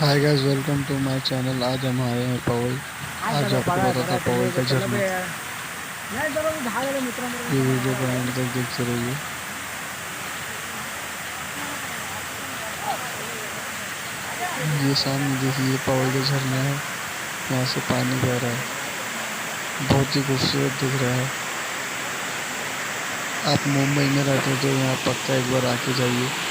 Hi guys, welcome to my channel. आज हम आए हैं पवई। आज आपको बताता पवई का झरना। ये वीडियो को एंड तक देखते रहिए। ये सामने देखिए पवई का झरना है। यहाँ से पानी बह रहा है। बहुत ही खूबसूरत दिख रहा है। आप मुंबई में रहते हो तो यहाँ पक्का एक बार आके जाइए।